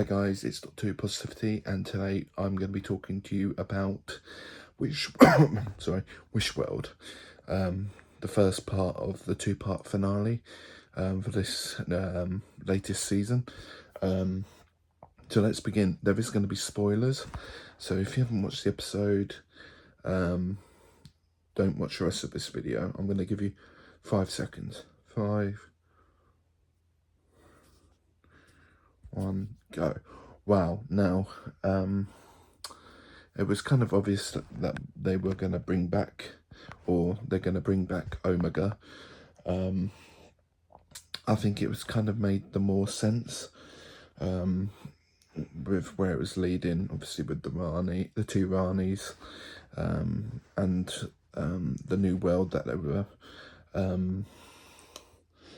Hi guys, it's Dr. Positivity, and today I'm going to be talking to you about Wish World, the first part of the two-part finale for this latest season. So let's begin. There is going to be spoilers, so if you haven't watched the episode, don't watch the rest of this video. I'm going to give you 5 seconds. 5, 1, go. Wow, now, it was kind of obvious that they were going to bring back, or they're going to bring back Omega. I think it was kind of made the more sense with where it was leading, obviously with the two Ranis, and the new world that they were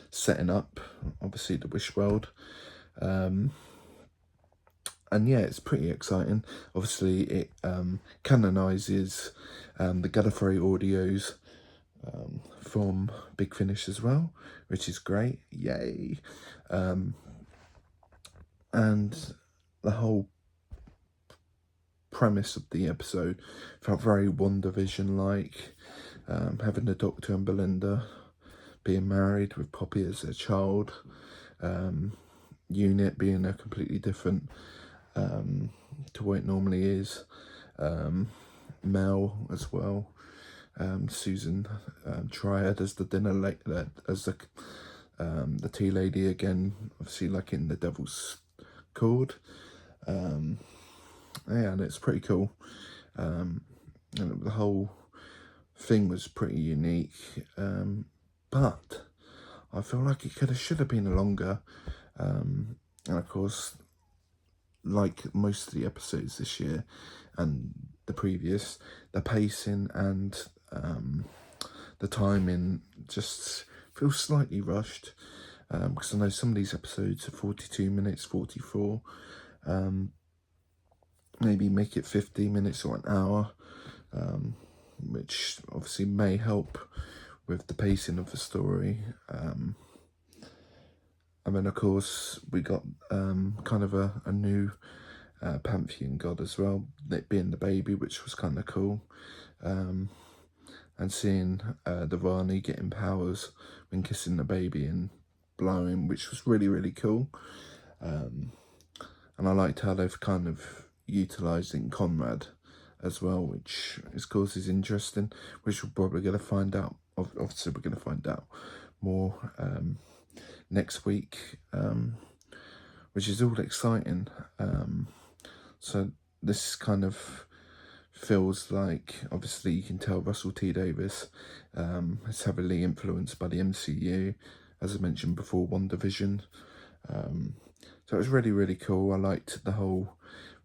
setting up, obviously the Wish World. And yeah, it's pretty exciting. Obviously, it canonizes the Gallifrey audios from Big Finish as well, which is great. Yay! And the whole premise of the episode felt very WandaVision-like, having the Doctor and Belinda being married with Poppy as their child, Unit being a completely different to what it normally is, Mel as well, Susan Triad as the dinner as the tea lady again, obviously like in The Devil's Cord. Yeah, and it's pretty cool. And the whole thing was pretty unique, but I feel like it should have been longer. And of course, like most of the episodes this year and the previous, the pacing and the timing just feels slightly rushed, because I know some of these episodes are 42 minutes, 44, maybe make it 50 minutes or an hour, which obviously may help with the pacing of the story. And then, of course, we got kind of a new Pantheon god as well, it being the baby, which was kind of cool. And seeing the Rani getting powers when kissing the baby and blowing, which was really, really cool. And I liked how they've kind of utilising Conrad as well, which of course is interesting, which we're probably going to find out. Obviously, we're going to find out more next week, which is all exciting. So this kind of feels like, obviously you can tell Russell T Davies is heavily influenced by the MCU, as I mentioned before, WandaVision. So it was really, really cool. I liked the whole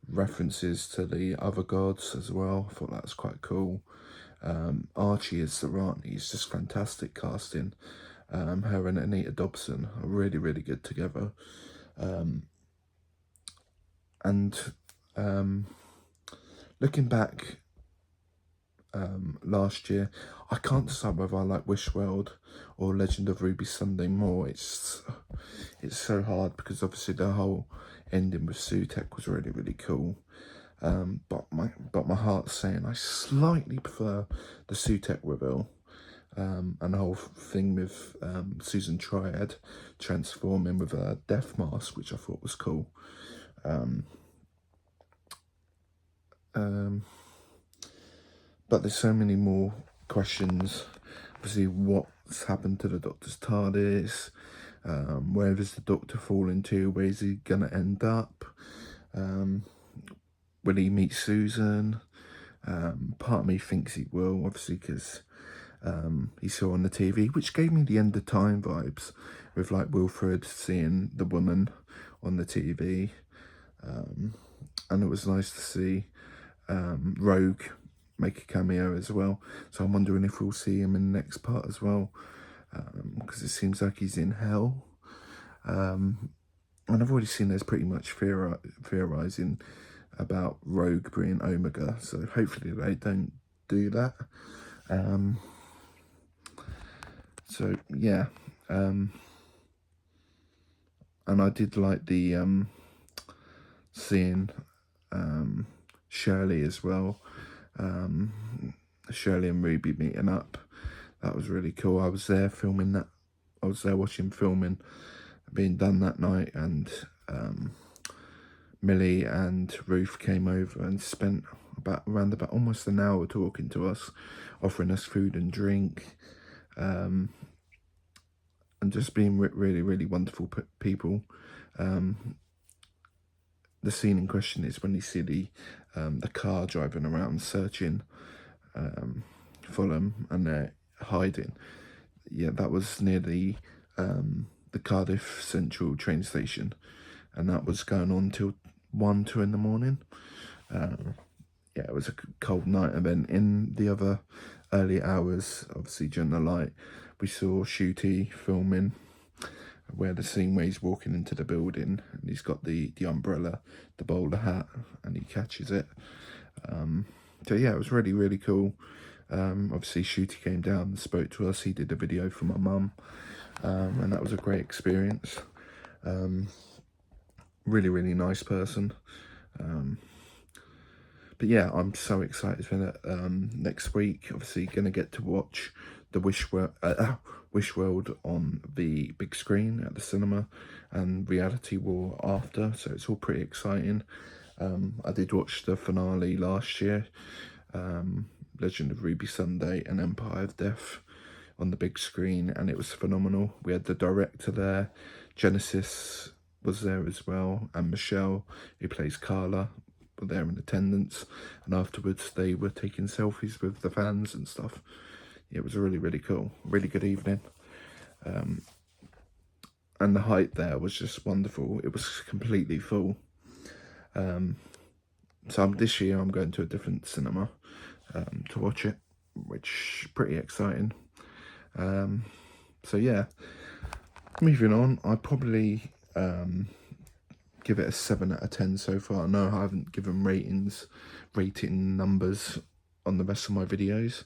references to the other gods as well. I thought that was quite cool. Archie as Sarani is just fantastic casting. Her and Anita Dobson are really, really good together. Looking back last year, I can't decide whether I like Wish World or Legend of Ruby Sunday more. It's so hard because obviously the whole ending with Sutekh was really, really cool. But my heart's saying I slightly prefer the Sutekh reveal, and the whole thing with Susan Triad transforming with a death mask, which I thought was cool. But there's so many more questions. Obviously, what's happened to the Doctor's TARDIS? Where does the Doctor fall into? Where is he going to end up? Will he meet Susan? Part of me thinks he will, obviously, because he saw on the TV, which gave me the End of Time vibes, with like Wilfred seeing the woman on the TV. And it was nice to see Rogue make a cameo as well. So I'm wondering if we'll see him in the next part as well, because it seems like he's in hell. And I've already seen there's pretty much theorizing about Rogue being Omega, so hopefully they don't do that. So yeah, and I did like the seeing Shirley as well. Shirley and Ruby meeting up. That was really cool. I was there filming that. I was there watching filming being done that night, and Millie and Ruth came over and spent around about almost an hour talking to us, offering us food and drink, and just being really, really wonderful people. The scene in question is when you see the car driving around searching Fulham, and they're hiding. Yeah, that was near the Cardiff Central train station, and that was going on till 1, 2 in the morning. Yeah, it was a cold night. And then in the other early hours, obviously during the light, we saw Shooty filming where the scene where he's walking into the building and he's got the umbrella, the bowler hat, and he catches it. So yeah, it was really, really cool. Obviously Shooty came down and spoke to us. He did a video for my mum, and that was a great experience. Really, really nice person. But yeah, I'm so excited for that. Next week, obviously going to get to watch the Wish World on the big screen at the cinema, and Reality War after, so it's all pretty exciting. I did watch the finale last year, Legend of Ruby Sunday and Empire of Death on the big screen, and it was phenomenal. We had the director there, Genesis was there as well, and Michelle, who plays Carla, were there in attendance, and afterwards they were taking selfies with the fans and stuff. It was really, really cool, really good evening. And the hype there was just wonderful. It was completely full. So this year I'm going to a different cinema to watch it, which is pretty exciting. So yeah, moving on, I probably give it a 7 out of 10 so far. No, I haven't given rating numbers on the rest of my videos.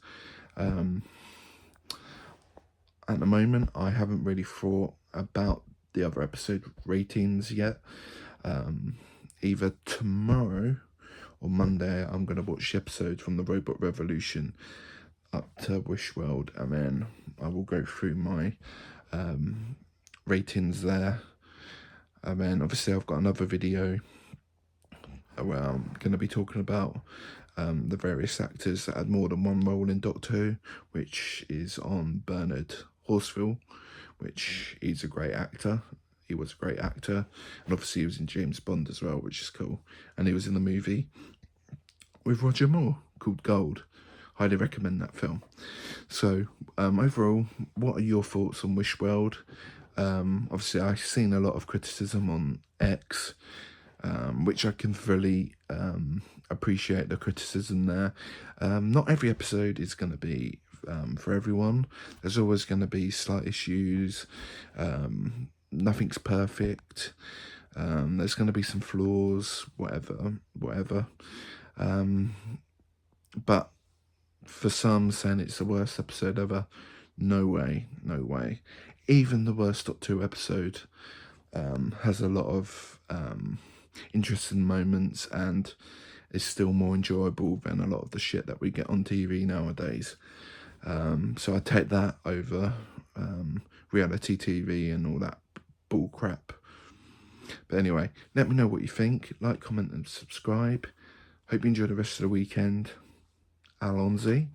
At the moment, I haven't really thought about the other episode ratings yet. Either tomorrow or Monday, I'm going to watch the episode from the Robot Revolution up to Wish World, and then I will go through my ratings there. And then obviously I've got another video where I'm going to be talking about the various actors that had more than one role in Doctor Who, which is on Bernard Horsfield, which he's a great actor. He was a great actor, and obviously he was in James Bond as well, which is cool. And he was in the movie with Roger Moore called Gold. Highly recommend that film. So overall, what are your thoughts on Wish World? Obviously I've seen a lot of criticism on X, which I can fully appreciate the criticism there. Not every episode is going to be for everyone. There's always going to be slight issues. Nothing's perfect. There's going to be some flaws, whatever. But for some saying it's the worst episode ever, no way. Even the worst Doctor Who episode has a lot of interesting moments and is still more enjoyable than a lot of the shit that we get on TV nowadays. So I take that over reality TV and all that bull crap. But anyway, let me know what you think. Like, comment and subscribe. Hope you enjoy the rest of the weekend. Alonzi.